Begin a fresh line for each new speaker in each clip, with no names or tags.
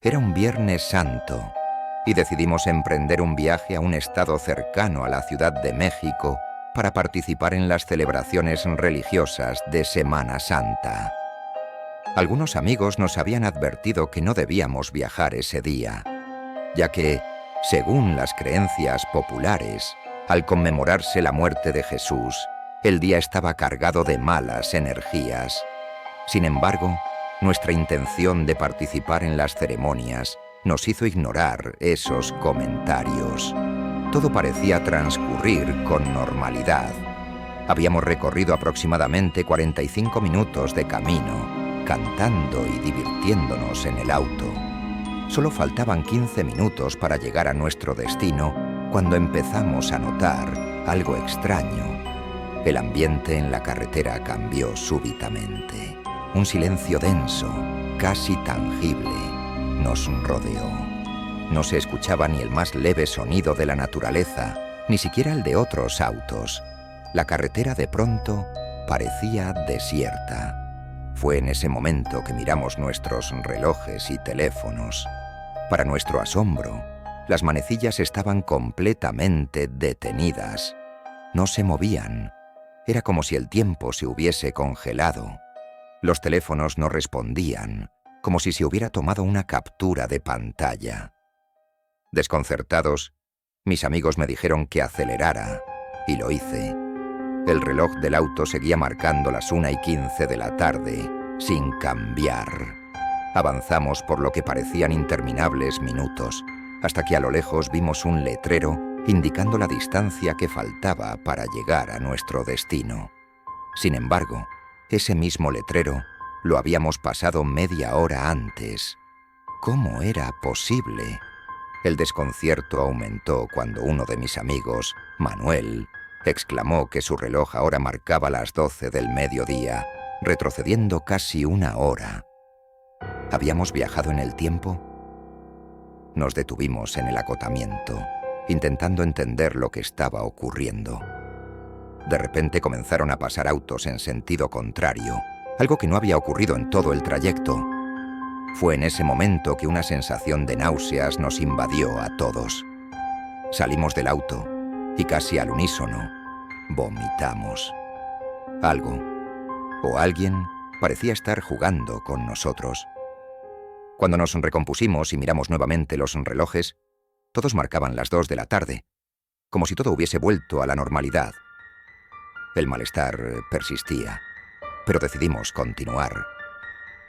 Era un Viernes Santo y decidimos emprender un viaje a un estado cercano a la Ciudad de México para participar en las celebraciones religiosas de Semana Santa. Algunos amigos nos habían advertido que no debíamos viajar ese día, ya que, según las creencias populares, al conmemorarse la muerte de Jesús, el día estaba cargado de malas energías. Sin embargo, nuestra intención de participar en las ceremonias nos hizo ignorar esos comentarios. Todo parecía transcurrir con normalidad. Habíamos recorrido aproximadamente 45 minutos de camino, cantando y divirtiéndonos en el auto. Solo faltaban 15 minutos para llegar a nuestro destino cuando empezamos a notar algo extraño. El ambiente en la carretera cambió súbitamente. Un silencio denso, casi tangible, nos rodeó. No se escuchaba ni el más leve sonido de la naturaleza, ni siquiera el de otros autos. La carretera de pronto parecía desierta. Fue en ese momento que miramos nuestros relojes y teléfonos. Para nuestro asombro, las manecillas estaban completamente detenidas. No se movían. Era como si el tiempo se hubiese congelado. Los teléfonos no respondían, como si se hubiera tomado una captura de pantalla. Desconcertados, mis amigos me dijeron que acelerara, y lo hice. El reloj del auto seguía marcando las 1:15 de la tarde, sin cambiar. Avanzamos por lo que parecían interminables minutos, hasta que a lo lejos vimos un letrero indicando la distancia que faltaba para llegar a nuestro destino. Sin embargo, ese mismo letrero lo habíamos pasado media hora antes. ¿Cómo era posible? El desconcierto aumentó cuando uno de mis amigos, Manuel, exclamó que su reloj ahora marcaba las 12 del mediodía, retrocediendo casi una hora. ¿Habíamos viajado en el tiempo? Nos detuvimos en el acotamiento, intentando entender lo que estaba ocurriendo. De repente comenzaron a pasar autos en sentido contrario, algo que no había ocurrido en todo el trayecto. Fue en ese momento que una sensación de náuseas nos invadió a todos. Salimos del auto y casi al unísono vomitamos. Algo o alguien parecía estar jugando con nosotros. Cuando nos recompusimos y miramos nuevamente los relojes, todos marcaban las 2 de la tarde, como si todo hubiese vuelto a la normalidad. El malestar persistía, pero decidimos continuar.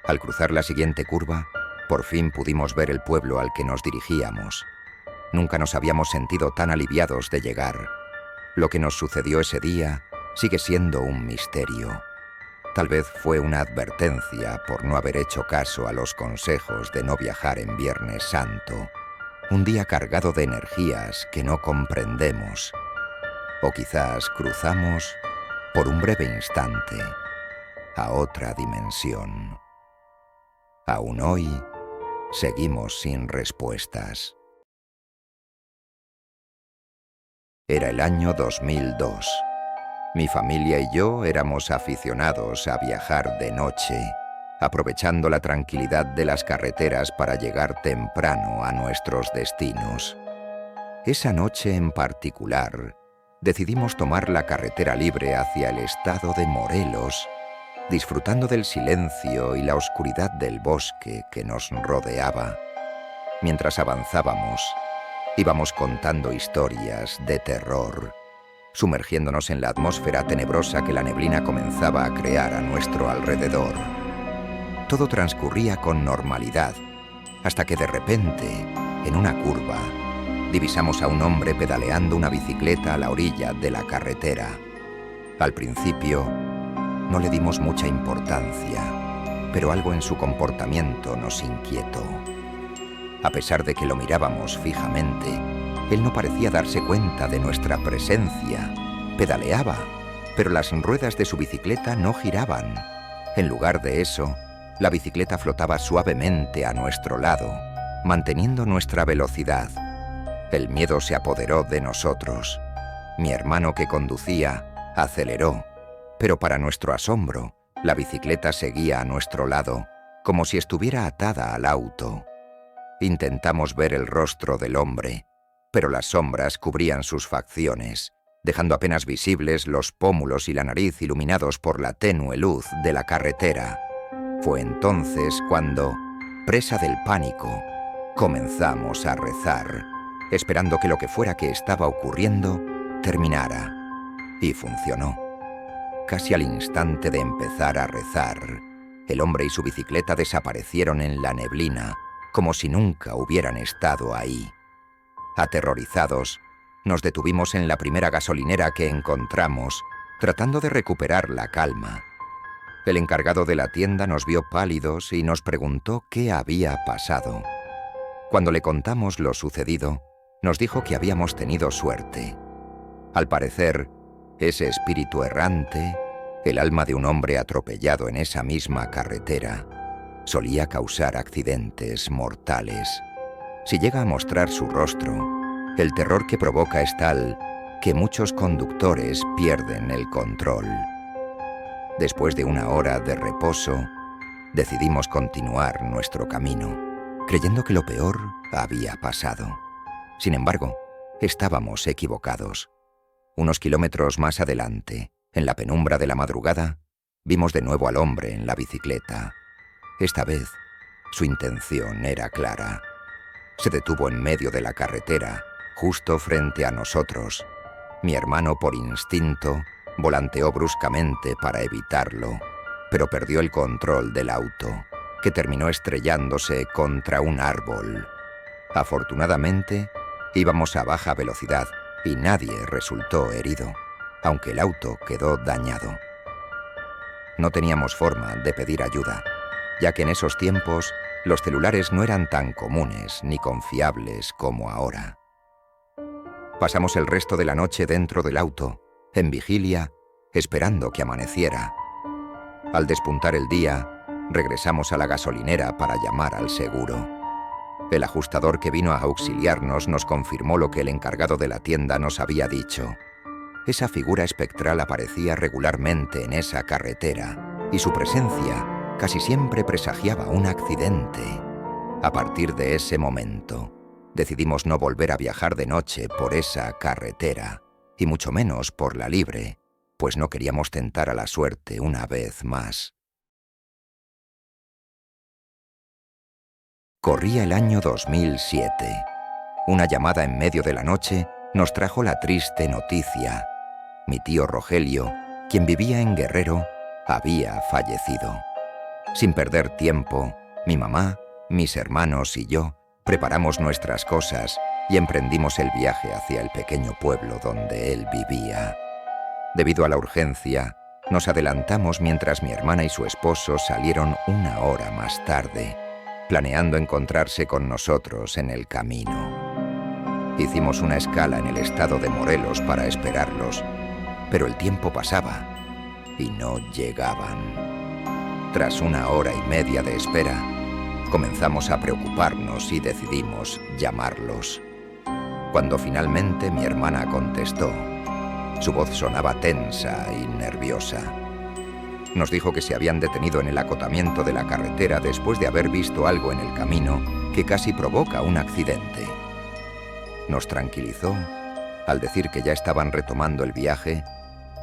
Al cruzar la siguiente curva, por fin pudimos ver el pueblo al que nos dirigíamos. Nunca nos habíamos sentido tan aliviados de llegar. Lo que nos sucedió ese día sigue siendo un misterio. Tal vez fue una advertencia por no haber hecho caso a los consejos de no viajar en Viernes Santo, un día cargado de energías que no comprendemos. O quizás cruzamos, por un breve instante, a otra dimensión. Aún hoy, seguimos sin respuestas. Era el año 2002. Mi familia y yo éramos aficionados a viajar de noche, aprovechando la tranquilidad de las carreteras para llegar temprano a nuestros destinos. Esa noche en particular, decidimos tomar la carretera libre hacia el estado de Morelos, disfrutando del silencio y la oscuridad del bosque que nos rodeaba. Mientras avanzábamos, íbamos contando historias de terror, sumergiéndonos en la atmósfera tenebrosa que la neblina comenzaba a crear a nuestro alrededor. Todo transcurría con normalidad, hasta que de repente, en una curva, divisamos a un hombre pedaleando una bicicleta a la orilla de la carretera. Al principio, no le dimos mucha importancia, pero algo en su comportamiento nos inquietó. A pesar de que lo mirábamos fijamente, él no parecía darse cuenta de nuestra presencia. Pedaleaba, pero las ruedas de su bicicleta no giraban. En lugar de eso, la bicicleta flotaba suavemente a nuestro lado, manteniendo nuestra velocidad. El miedo se apoderó de nosotros. Mi hermano, que conducía, aceleró, pero para nuestro asombro, la bicicleta seguía a nuestro lado, como si estuviera atada al auto. Intentamos ver el rostro del hombre, pero las sombras cubrían sus facciones, dejando apenas visibles los pómulos y la nariz iluminados por la tenue luz de la carretera. Fue entonces cuando, presa del pánico, comenzamos a rezar, esperando que lo que fuera que estaba ocurriendo terminara. Y funcionó. Casi al instante de empezar a rezar, el hombre y su bicicleta desaparecieron en la neblina, como si nunca hubieran estado ahí. Aterrorizados, nos detuvimos en la primera gasolinera que encontramos, tratando de recuperar la calma. El encargado de la tienda nos vio pálidos y nos preguntó qué había pasado. Cuando le contamos lo sucedido, nos dijo que habíamos tenido suerte. Al parecer, ese espíritu errante, el alma de un hombre atropellado en esa misma carretera, solía causar accidentes mortales. Si llega a mostrar su rostro, el terror que provoca es tal que muchos conductores pierden el control. Después de una hora de reposo, decidimos continuar nuestro camino, creyendo que lo peor había pasado. Sin embargo, estábamos equivocados. Unos kilómetros más adelante, en la penumbra de la madrugada, vimos de nuevo al hombre en la bicicleta. Esta vez, su intención era clara. Se detuvo en medio de la carretera, justo frente a nosotros. Mi hermano, por instinto, volanteó bruscamente para evitarlo, pero perdió el control del auto, que terminó estrellándose contra un árbol. Afortunadamente, íbamos a baja velocidad y nadie resultó herido, aunque el auto quedó dañado. No teníamos forma de pedir ayuda, ya que en esos tiempos los celulares no eran tan comunes ni confiables como ahora. Pasamos el resto de la noche dentro del auto, en vigilia, esperando que amaneciera. Al despuntar el día, regresamos a la gasolinera para llamar al seguro. El ajustador que vino a auxiliarnos nos confirmó lo que el encargado de la tienda nos había dicho. Esa figura espectral aparecía regularmente en esa carretera y su presencia casi siempre presagiaba un accidente. A partir de ese momento, decidimos no volver a viajar de noche por esa carretera, y mucho menos por la libre, pues no queríamos tentar a la suerte una vez más. Corría el año 2007. Una llamada en medio de la noche nos trajo la triste noticia. Mi tío Rogelio, quien vivía en Guerrero, había fallecido. Sin perder tiempo, mi mamá, mis hermanos y yo preparamos nuestras cosas y emprendimos el viaje hacia el pequeño pueblo donde él vivía. Debido a la urgencia, nos adelantamos mientras mi hermana y su esposo salieron una hora más tarde, planeando encontrarse con nosotros en el camino. Hicimos una escala en el estado de Morelos para esperarlos, pero el tiempo pasaba y no llegaban. Tras una hora y media de espera, comenzamos a preocuparnos y decidimos llamarlos. Cuando finalmente mi hermana contestó, su voz sonaba tensa y nerviosa. Nos dijo que se habían detenido en el acotamiento de la carretera después de haber visto algo en el camino que casi provoca un accidente. Nos tranquilizó al decir que ya estaban retomando el viaje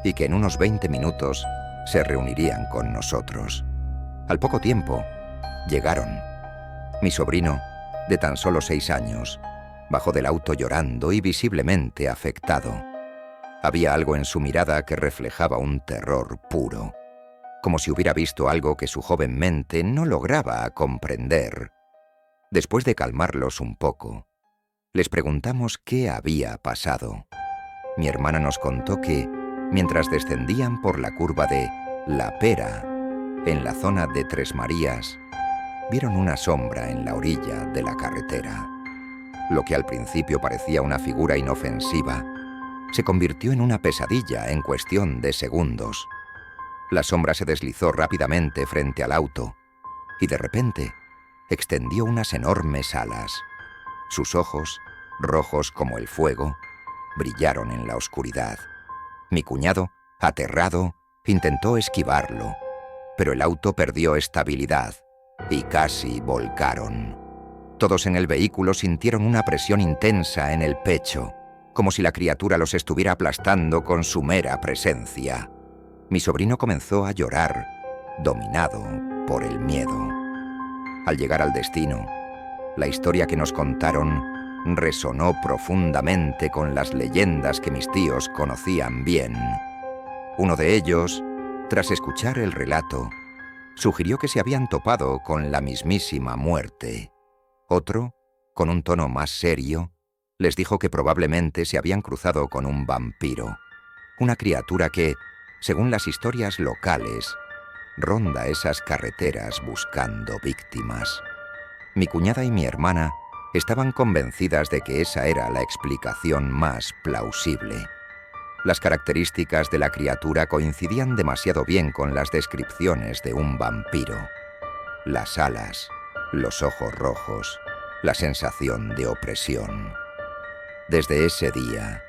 y que en unos 20 minutos se reunirían con nosotros. Al poco tiempo, llegaron. Mi sobrino, de tan solo 6 años, bajó del auto llorando y visiblemente afectado. Había algo en su mirada que reflejaba un terror puro, como si hubiera visto algo que su joven mente no lograba comprender. Después de calmarlos un poco, les preguntamos qué había pasado. Mi hermana nos contó que, mientras descendían por la curva de La Pera, en la zona de Tres Marías, vieron una sombra en la orilla de la carretera. Lo que al principio parecía una figura inofensiva, se convirtió en una pesadilla en cuestión de segundos. La sombra se deslizó rápidamente frente al auto y de repente extendió unas enormes alas. Sus ojos, rojos como el fuego, brillaron en la oscuridad. Mi cuñado, aterrado, intentó esquivarlo, pero el auto perdió estabilidad y casi volcaron. Todos en el vehículo sintieron una presión intensa en el pecho, como si la criatura los estuviera aplastando con su mera presencia. Mi sobrino comenzó a llorar, dominado por el miedo. Al llegar al destino, la historia que nos contaron resonó profundamente con las leyendas que mis tíos conocían bien. Uno de ellos, tras escuchar el relato, sugirió que se habían topado con la mismísima muerte. Otro, con un tono más serio, les dijo que probablemente se habían cruzado con un vampiro, una criatura que, según las historias locales, ronda esas carreteras buscando víctimas. Mi cuñada y mi hermana estaban convencidas de que esa era la explicación más plausible. Las características de la criatura coincidían demasiado bien con las descripciones de un vampiro. Las alas, los ojos rojos, la sensación de opresión. Desde ese día,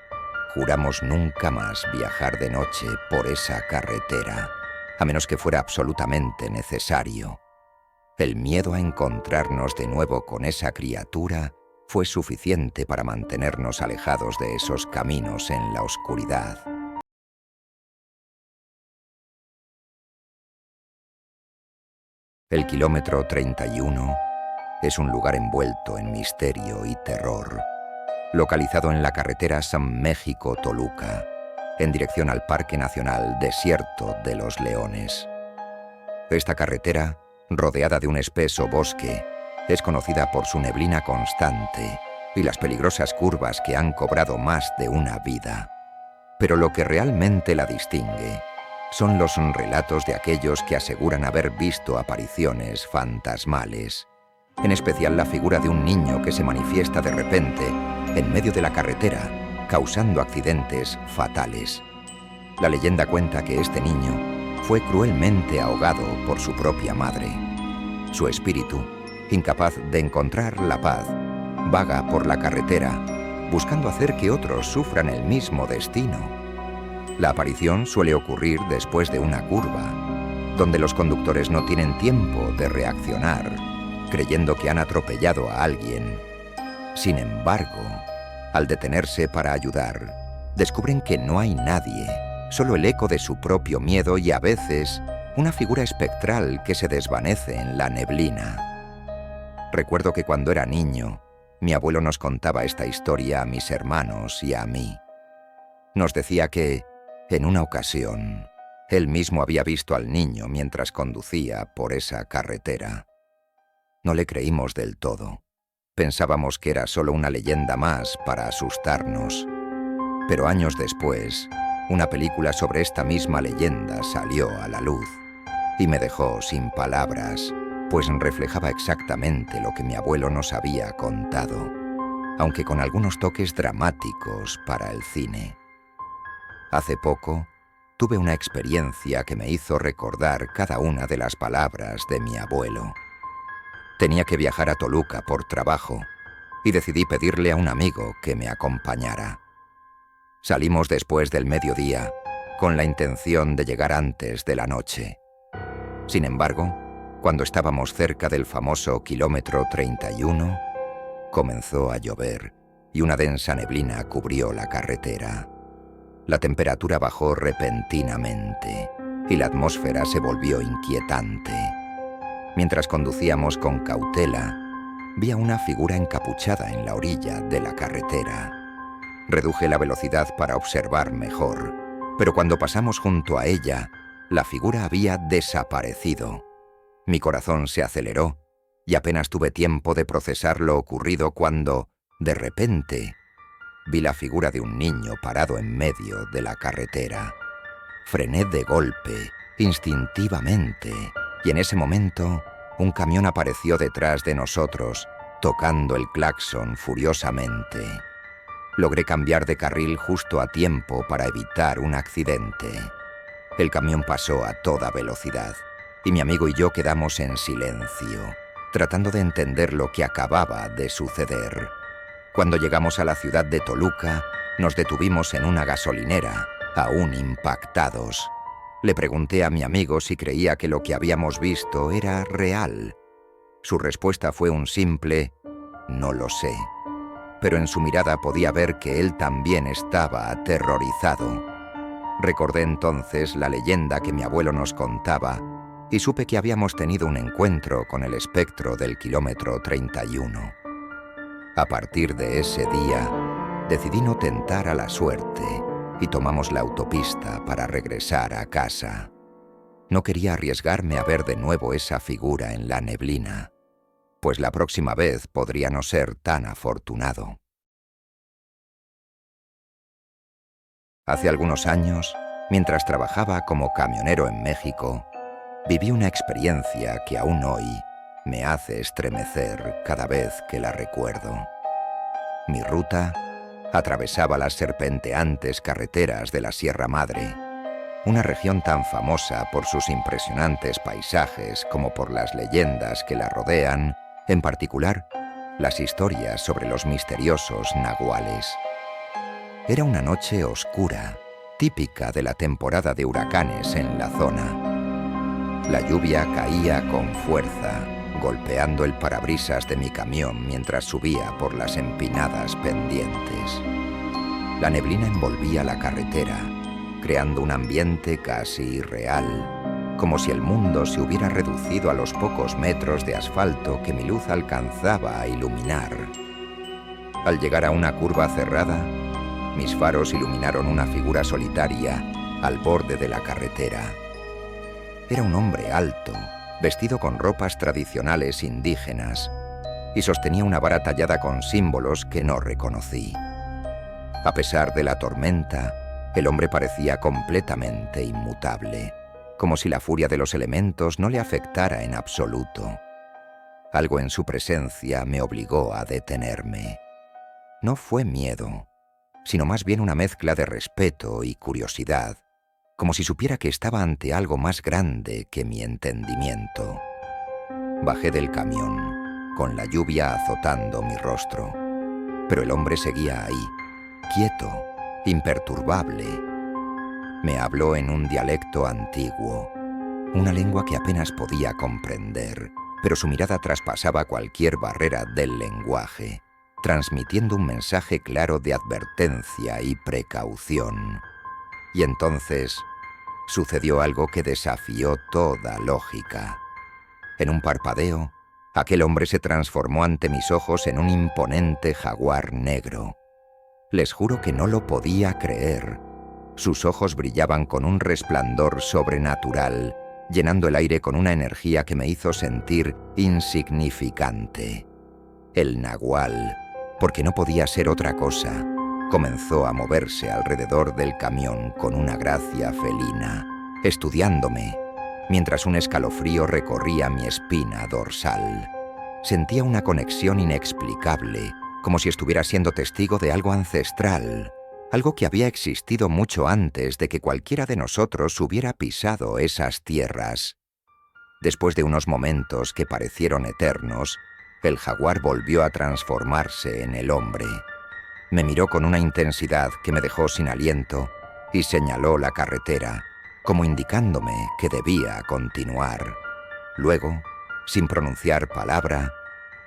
juramos nunca más viajar de noche por esa carretera, a menos que fuera absolutamente necesario. El miedo a encontrarnos de nuevo con esa criatura fue suficiente para mantenernos alejados de esos caminos en la oscuridad. El kilómetro 31 es un lugar envuelto en misterio y terror, localizado en la carretera San México-Toluca, en dirección al Parque Nacional Desierto de los Leones. Esta carretera, rodeada de un espeso bosque, es conocida por su neblina constante y las peligrosas curvas que han cobrado más de una vida. Pero lo que realmente la distingue son los relatos de aquellos que aseguran haber visto apariciones fantasmales, en especial la figura de un niño que se manifiesta de repente en medio de la carretera, causando accidentes fatales. La leyenda cuenta que este niño fue cruelmente ahogado por su propia madre. Su espíritu, incapaz de encontrar la paz, vaga por la carretera, buscando hacer que otros sufran el mismo destino. La aparición suele ocurrir después de una curva, donde los conductores no tienen tiempo de reaccionar, creyendo que han atropellado a alguien. Sin embargo, al detenerse para ayudar, descubren que no hay nadie, solo el eco de su propio miedo y a veces una figura espectral que se desvanece en la neblina. Recuerdo que cuando era niño, mi abuelo nos contaba esta historia a mis hermanos y a mí. Nos decía que, en una ocasión, él mismo había visto al niño mientras conducía por esa carretera. No le creímos del todo. Pensábamos que era solo una leyenda más para asustarnos. Pero años después, una película sobre esta misma leyenda salió a la luz y me dejó sin palabras, pues reflejaba exactamente lo que mi abuelo nos había contado, aunque con algunos toques dramáticos para el cine. Hace poco, tuve una experiencia que me hizo recordar cada una de las palabras de mi abuelo. Tenía que viajar a Toluca por trabajo y decidí pedirle a un amigo que me acompañara. Salimos después del mediodía, con la intención de llegar antes de la noche. Sin embargo, cuando estábamos cerca del famoso kilómetro 31, comenzó a llover y una densa neblina cubrió la carretera. La temperatura bajó repentinamente y la atmósfera se volvió inquietante. Mientras conducíamos con cautela, vi a una figura encapuchada en la orilla de la carretera. Reduje la velocidad para observar mejor, pero cuando pasamos junto a ella, la figura había desaparecido. Mi corazón se aceleró y apenas tuve tiempo de procesar lo ocurrido cuando, de repente, vi la figura de un niño parado en medio de la carretera. Frené de golpe, instintivamente, y en ese momento, un camión apareció detrás de nosotros, tocando el claxon furiosamente. Logré cambiar de carril justo a tiempo para evitar un accidente. El camión pasó a toda velocidad y mi amigo y yo quedamos en silencio, tratando de entender lo que acababa de suceder. Cuando llegamos a la ciudad de Toluca, nos detuvimos en una gasolinera, aún impactados. Le pregunté a mi amigo si creía que lo que habíamos visto era real. Su respuesta fue un simple No lo sé. Pero en su mirada podía ver que él también estaba aterrorizado. Recordé entonces la leyenda que mi abuelo nos contaba y supe que habíamos tenido un encuentro con el espectro del kilómetro 31. A partir de ese día, decidí no tentar a la suerte y tomamos la autopista para regresar a casa. No quería arriesgarme a ver de nuevo esa figura en la neblina, pues la próxima vez podría no ser tan afortunado. Hace algunos años, mientras trabajaba como camionero en México, viví una experiencia que aún hoy me hace estremecer cada vez que la recuerdo. Mi ruta atravesaba las serpenteantes carreteras de la Sierra Madre, una región tan famosa por sus impresionantes paisajes como por las leyendas que la rodean, en particular, las historias sobre los misteriosos nahuales. Era una noche oscura, típica de la temporada de huracanes en la zona. La lluvia caía con fuerza, golpeando el parabrisas de mi camión mientras subía por las empinadas pendientes. La neblina envolvía la carretera, creando un ambiente casi irreal, como si el mundo se hubiera reducido a los pocos metros de asfalto que mi luz alcanzaba a iluminar. Al llegar a una curva cerrada, mis faros iluminaron una figura solitaria al borde de la carretera. Era un hombre alto, vestido con ropas tradicionales indígenas, y sostenía una vara tallada con símbolos que no reconocí. A pesar de la tormenta, el hombre parecía completamente inmutable, como si la furia de los elementos no le afectara en absoluto. Algo en su presencia me obligó a detenerme. No fue miedo, sino más bien una mezcla de respeto y curiosidad, como si supiera que estaba ante algo más grande que mi entendimiento. Bajé del camión, con la lluvia azotando mi rostro, pero el hombre seguía ahí, quieto, imperturbable. Me habló en un dialecto antiguo, una lengua que apenas podía comprender, pero su mirada traspasaba cualquier barrera del lenguaje, transmitiendo un mensaje claro de advertencia y precaución. Y entonces sucedió algo que desafió toda lógica. En un parpadeo, aquel hombre se transformó ante mis ojos en un imponente jaguar negro. Les juro que no lo podía creer. Sus ojos brillaban con un resplandor sobrenatural, llenando el aire con una energía que me hizo sentir insignificante. El nahual, porque no podía ser otra cosa, comenzó a moverse alrededor del camión con una gracia felina, estudiándome, mientras un escalofrío recorría mi espina dorsal. Sentía una conexión inexplicable, como si estuviera siendo testigo de algo ancestral, algo que había existido mucho antes de que cualquiera de nosotros hubiera pisado esas tierras. Después de unos momentos que parecieron eternos, el jaguar volvió a transformarse en el hombre. Me miró con una intensidad que me dejó sin aliento y señaló la carretera, como indicándome que debía continuar. Luego, sin pronunciar palabra,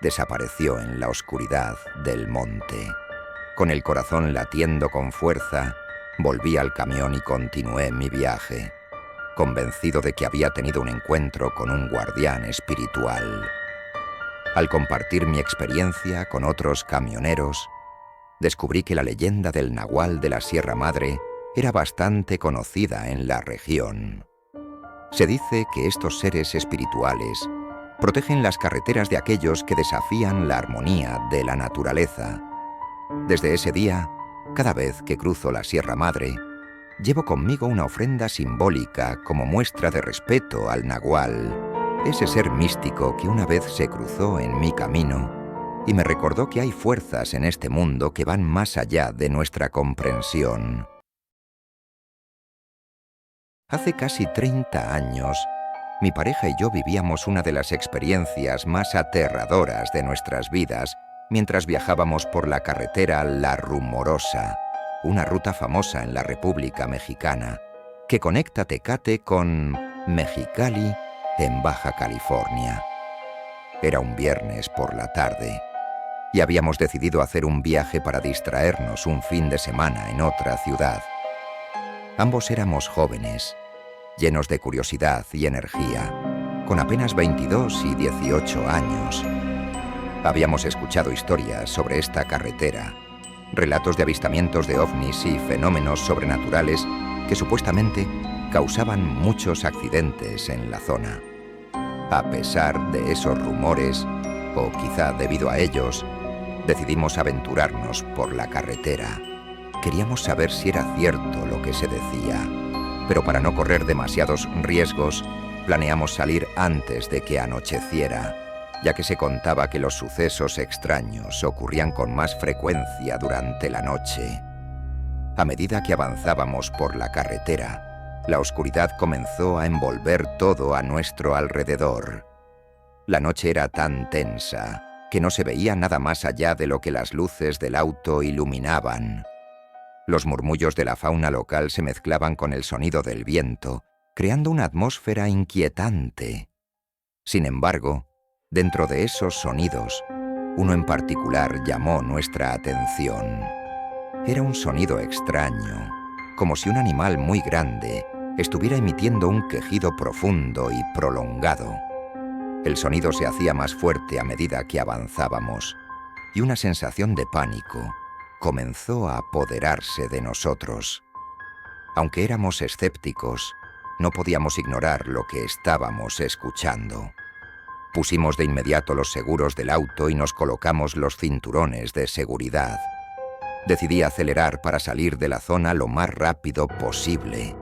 desapareció en la oscuridad del monte. Con el corazón latiendo con fuerza, volví al camión y continué mi viaje, convencido de que había tenido un encuentro con un guardián espiritual. Al compartir mi experiencia con otros camioneros, descubrí que la leyenda del nahual de la Sierra Madre era bastante conocida en la región. Se dice que estos seres espirituales protegen las carreteras de aquellos que desafían la armonía de la naturaleza. Desde ese día, cada vez que cruzo la Sierra Madre, llevo conmigo una ofrenda simbólica como muestra de respeto al nahual, ese ser místico que una vez se cruzó en mi camino y me recordó que hay fuerzas en este mundo que van más allá de nuestra comprensión. Hace casi 30 años, mi pareja y yo vivíamos una de las experiencias más aterradoras de nuestras vidas mientras viajábamos por la carretera La Rumorosa, una ruta famosa en la República Mexicana, que conecta Tecate con Mexicali, en Baja California. Era un viernes por la tarde, y habíamos decidido hacer un viaje para distraernos un fin de semana en otra ciudad. Ambos éramos jóvenes, llenos de curiosidad y energía, con apenas 22 y 18 años. Habíamos escuchado historias sobre esta carretera, relatos de avistamientos de ovnis y fenómenos sobrenaturales que supuestamente causaban muchos accidentes en la zona. A pesar de esos rumores, o quizá debido a ellos, decidimos aventurarnos por la carretera. Queríamos saber si era cierto lo que se decía, pero para no correr demasiados riesgos, planeamos salir antes de que anocheciera, ya que se contaba que los sucesos extraños ocurrían con más frecuencia durante la noche. A medida que avanzábamos por la carretera, la oscuridad comenzó a envolver todo a nuestro alrededor. La noche era tan tensa que no se veía nada más allá de lo que las luces del auto iluminaban. Los murmullos de la fauna local se mezclaban con el sonido del viento, creando una atmósfera inquietante. Sin embargo, dentro de esos sonidos, uno en particular llamó nuestra atención. Era un sonido extraño, como si un animal muy grande estuviera emitiendo un quejido profundo y prolongado. El sonido se hacía más fuerte a medida que avanzábamos, y una sensación de pánico comenzó a apoderarse de nosotros. Aunque éramos escépticos, no podíamos ignorar lo que estábamos escuchando. Pusimos de inmediato los seguros del auto y nos colocamos los cinturones de seguridad. Decidí acelerar para salir de la zona lo más rápido posible,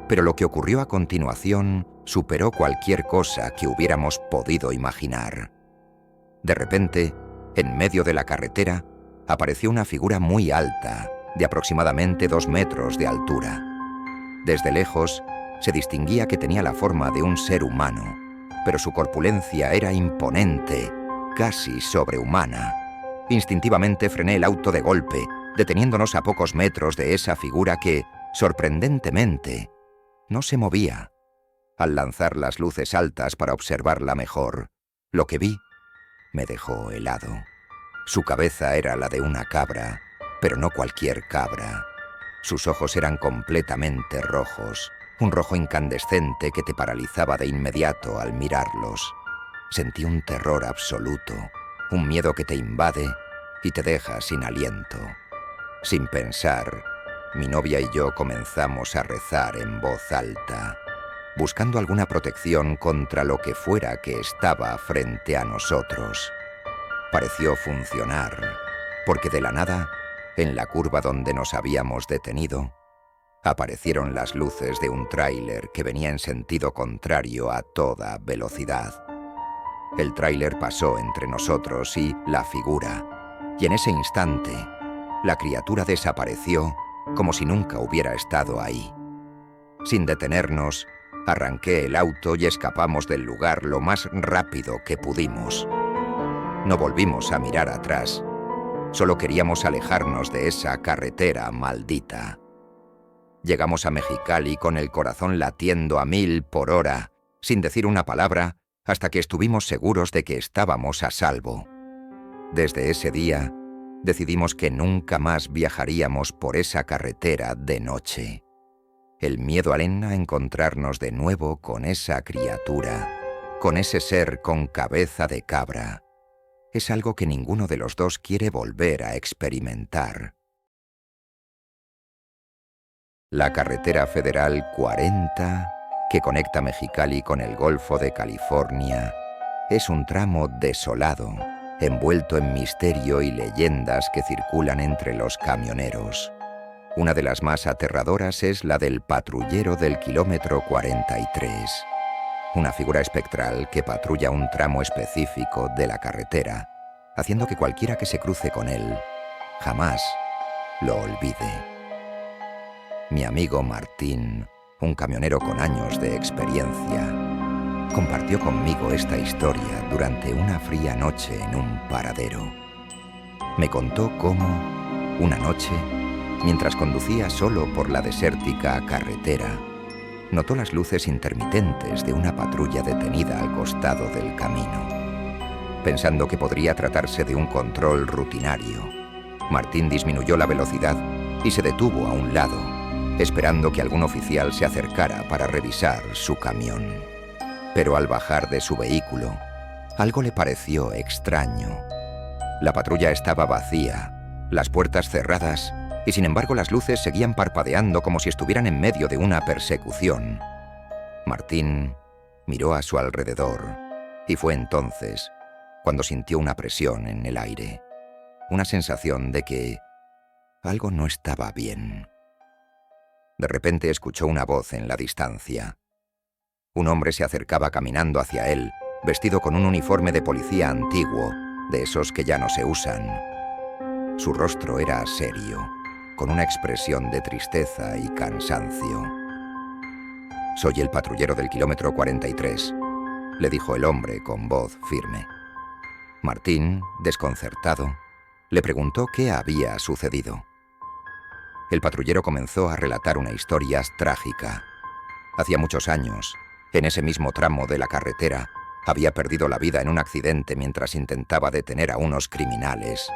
pero lo que ocurrió a continuación superó cualquier cosa que hubiéramos podido imaginar. De repente, en medio de la carretera, apareció una figura muy alta, de aproximadamente 2 metros de altura. Desde lejos, se distinguía que tenía la forma de un ser humano, pero su corpulencia era imponente, casi sobrehumana. Instintivamente frené el auto de golpe, deteniéndonos a pocos metros de esa figura que, sorprendentemente, no se movía. Al lanzar las luces altas para observarla mejor, lo que vi me dejó helado. Su cabeza era la de una cabra, pero no cualquier cabra. Sus ojos eran completamente rojos, un rojo incandescente que te paralizaba de inmediato al mirarlos. Sentí un terror absoluto, un miedo que te invade y te deja sin aliento. Sin pensar, mi novia y yo comenzamos a rezar en voz alta, buscando alguna protección contra lo que fuera que estaba frente a nosotros. Pareció funcionar, porque de la nada, en la curva donde nos habíamos detenido, aparecieron las luces de un tráiler que venía en sentido contrario a toda velocidad. El tráiler pasó entre nosotros y la figura, y en ese instante, la criatura desapareció como si nunca hubiera estado ahí. Sin detenernos, arranqué el auto y escapamos del lugar lo más rápido que pudimos. No volvimos a mirar atrás. Solo queríamos alejarnos de esa carretera maldita. Llegamos a Mexicali con el corazón latiendo a 1000 por hora, sin decir una palabra, hasta que estuvimos seguros de que estábamos a salvo. Desde ese día, decidimos que nunca más viajaríamos por esa carretera de noche. El miedo alena a encontrarnos de nuevo con esa criatura, con ese ser con cabeza de cabra. Es algo que ninguno de los dos quiere volver a experimentar. La carretera federal 40, que conecta Mexicali con el Golfo de California, es un tramo desolado, envuelto en misterio y leyendas que circulan entre los camioneros. Una de las más aterradoras es la del patrullero del kilómetro 43, una figura espectral que patrulla un tramo específico de la carretera, haciendo que cualquiera que se cruce con él jamás lo olvide. Mi amigo Martín, un camionero con años de experiencia, compartió conmigo esta historia durante una fría noche en un paradero. Me contó cómo, una noche, mientras conducía solo por la desértica carretera, notó las luces intermitentes de una patrulla detenida al costado del camino. Pensando que podría tratarse de un control rutinario, Martín disminuyó la velocidad y se detuvo a un lado, esperando que algún oficial se acercara para revisar su camión. Pero al bajar de su vehículo, algo le pareció extraño. La patrulla estaba vacía, las puertas cerradas, y sin embargo las luces seguían parpadeando como si estuvieran en medio de una persecución. Martín miró a su alrededor, y fue entonces cuando sintió una presión en el aire, una sensación de que algo no estaba bien. De repente escuchó una voz en la distancia. Un hombre se acercaba caminando hacia él, vestido con un uniforme de policía antiguo, de esos que ya no se usan. Su rostro era serio, con una expresión de tristeza y cansancio. «Soy el patrullero del kilómetro 43», le dijo el hombre con voz firme. Martín, desconcertado, le preguntó qué había sucedido. El patrullero comenzó a relatar una historia trágica. Hacía muchos años, en ese mismo tramo de la carretera, había perdido la vida en un accidente mientras intentaba detener a unos criminales.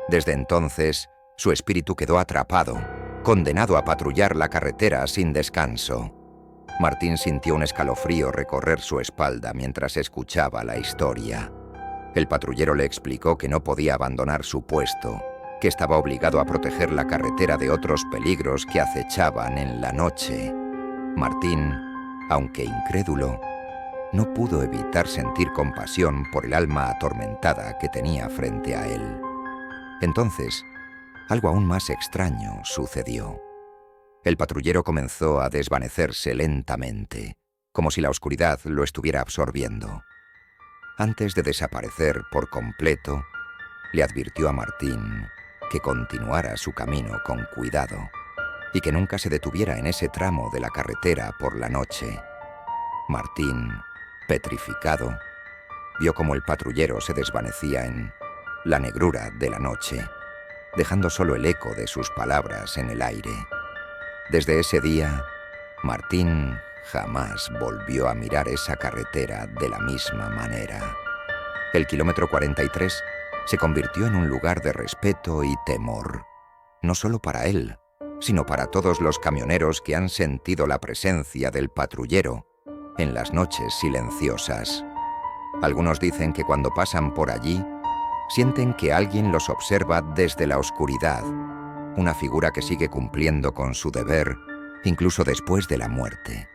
Desde entonces, su espíritu quedó atrapado, condenado a patrullar la carretera sin descanso. Martín sintió un escalofrío recorrer su espalda mientras escuchaba la historia. El patrullero le explicó que no podía abandonar su puesto, que estaba obligado a proteger la carretera de otros peligros que acechaban en la noche. Martín, aunque incrédulo, no pudo evitar sentir compasión por el alma atormentada que tenía frente a él. Entonces, algo aún más extraño sucedió. El patrullero comenzó a desvanecerse lentamente, como si la oscuridad lo estuviera absorbiendo. Antes de desaparecer por completo, le advirtió a Martín que continuara su camino con cuidado y que nunca se detuviera en ese tramo de la carretera por la noche. Martín, petrificado, vio cómo el patrullero se desvanecía en la negrura de la noche, dejando solo el eco de sus palabras en el aire. Desde ese día, Martín jamás volvió a mirar esa carretera de la misma manera. El kilómetro 43 se convirtió en un lugar de respeto y temor, no solo para él, sino para todos los camioneros que han sentido la presencia del patrullero en las noches silenciosas. Algunos dicen que cuando pasan por allí, sienten que alguien los observa desde la oscuridad, una figura que sigue cumpliendo con su deber incluso después de la muerte.